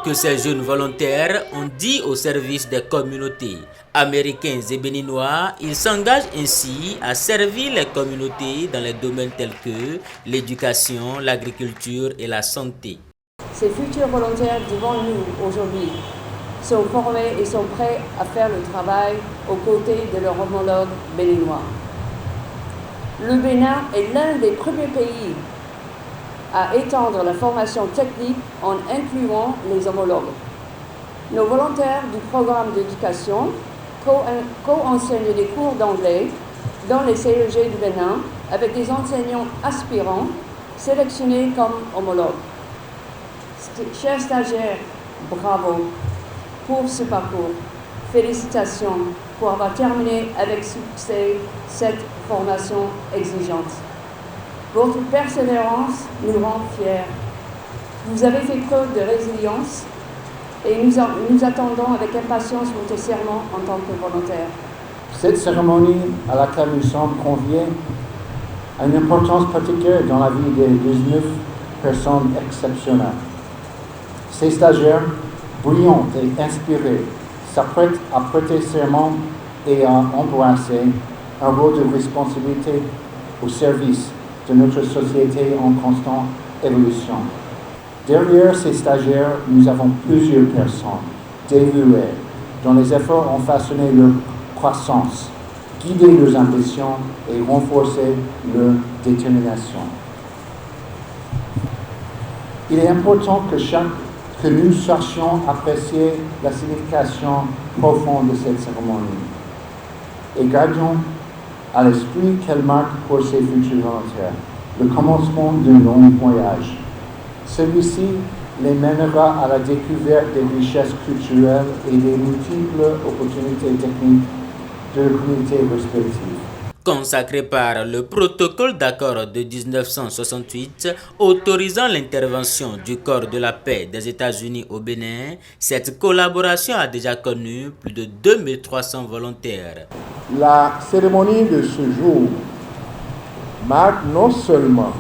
que ces jeunes volontaires ont dit au service des communautés américains et béninois, ils s'engagent ainsi à servir les communautés dans les domaines tels que l'éducation, l'agriculture et la santé. Ces futurs volontaires devant nous aujourd'hui sont formés et sont prêts à faire le travail aux côtés de leurs homologues béninois. Le Bénin est l'un des premiers pays à étendre la formation technique en incluant les homologues. Nos volontaires du programme d'éducation co-enseignent des cours d'anglais dans les CEG du Bénin avec des enseignants aspirants sélectionnés comme homologues. Chers stagiaires, bravo pour ce parcours. Félicitations pour avoir terminé avec succès cette formation exigeante. Votre persévérance nous rend fiers. Vous avez fait preuve de résilience et nous attendons avec impatience votre serment en tant que volontaire. Cette cérémonie à laquelle nous sommes conviés a une importance particulière dans la vie des 19 personnes exceptionnelles. Ces stagiaires, brillants et inspirés, s'apprêtent à prêter serment et à embrasser un rôle de responsabilité au service de notre société en constante évolution. Derrière ces stagiaires, nous avons plusieurs personnes dévouées dont les efforts ont façonné leur croissance, guidé leurs ambitions et renforcé leur détermination. Il est important que nous sachions apprécier la signification profonde de cette cérémonie et gardions à l'esprit qu'elle marque pour ces futurs volontaires le commencement d'un long voyage. Celui-ci les mènera à la découverte des richesses culturelles et des multiples opportunités techniques de leurs communautés respectives. Consacré par le protocole d'accord de 1968 autorisant l'intervention du corps de la paix des États-Unis au Bénin, cette collaboration a déjà connu plus de 2300 volontaires. La cérémonie de ce jour marque non seulement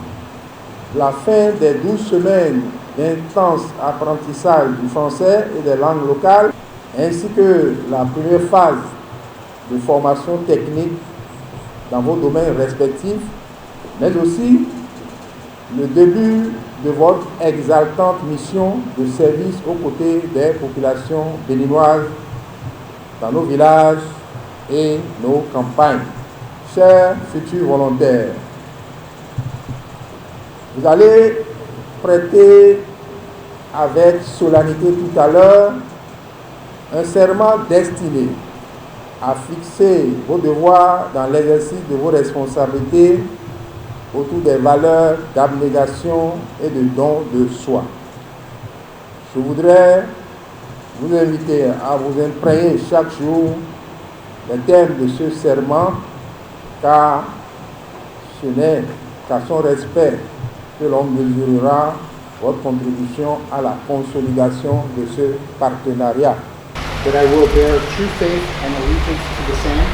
la fin des 12 semaines d'intense apprentissage du français et des langues locales, ainsi que la première phase de formation technique dans vos domaines respectifs, mais aussi le début de votre exaltante mission de service aux côtés des populations béninoises dans nos villages et nos campagnes. Chers futurs volontaires, vous allez prêter avec solennité tout à l'heure un serment destiné à fixer vos devoirs dans l'exercice de vos responsabilités autour des valeurs d'abnégation et de don de soi. Je voudrais vous inviter à vous imprégner chaque jour les thèmes de ce serment, car ce n'est qu'à son respect que l'on mesurera votre contribution à la consolidation de ce partenariat. That I will bear true faith and allegiance to the same.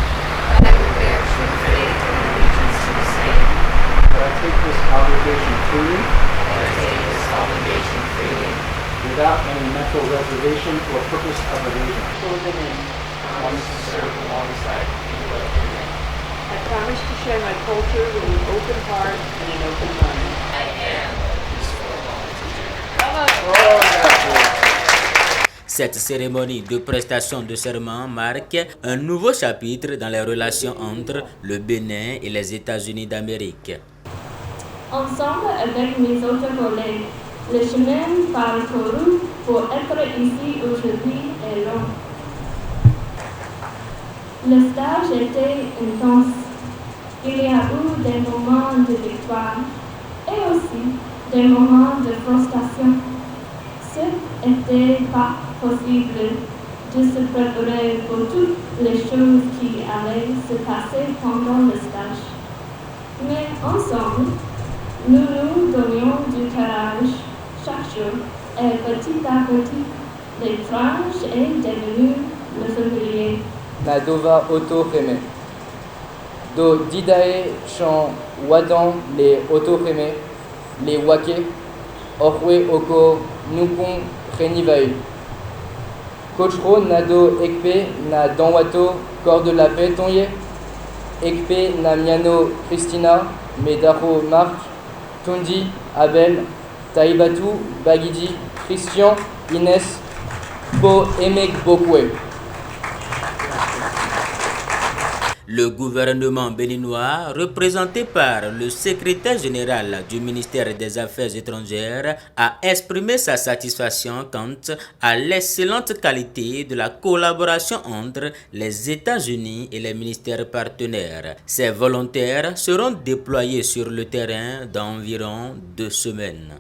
That I will bear true faith and allegiance to the same. That I take this obligation freely. That I take this obligation freely. Without any mental reservation or purpose of evasion. Promise to serve alongside people of the Bénin. I promise to share my culture with an open heart and an open mind. I am a peaceful volunteer. Cette cérémonie de prestation de serment marque un nouveau chapitre dans les relations entre le Bénin et les États-Unis d'Amérique. Ensemble avec mes autres collègues, le chemin parcouru pour être ici aujourd'hui est long. Le stage était intense. Il y a eu des moments de victoire et aussi des moments de frustration. Ce n'était pas possible de se préparer pour toutes les choses qui allaient se passer pendant le stage. Mais ensemble, nous nous donnions du courage chaque jour et petit à petit, l'étrange est devenu le familier. Na dova oto reme. Do didae chan wadan les oto reme, les wake, orwe oko nukun Prenivae. Coachro Nado Ekpe na Danwato Corps de la Paix Tonye. Ekpe na Miano Christina Medaro Marc Tundi Abel Taibatu Bagidi Christian Inès Po Emek Bokwe. Le gouvernement béninois, représenté par le secrétaire général du ministère des Affaires étrangères, a exprimé sa satisfaction quant à l'excellente qualité de la collaboration entre les États-Unis et les ministères partenaires. Ces volontaires seront déployés sur le terrain dans environ 2 semaines.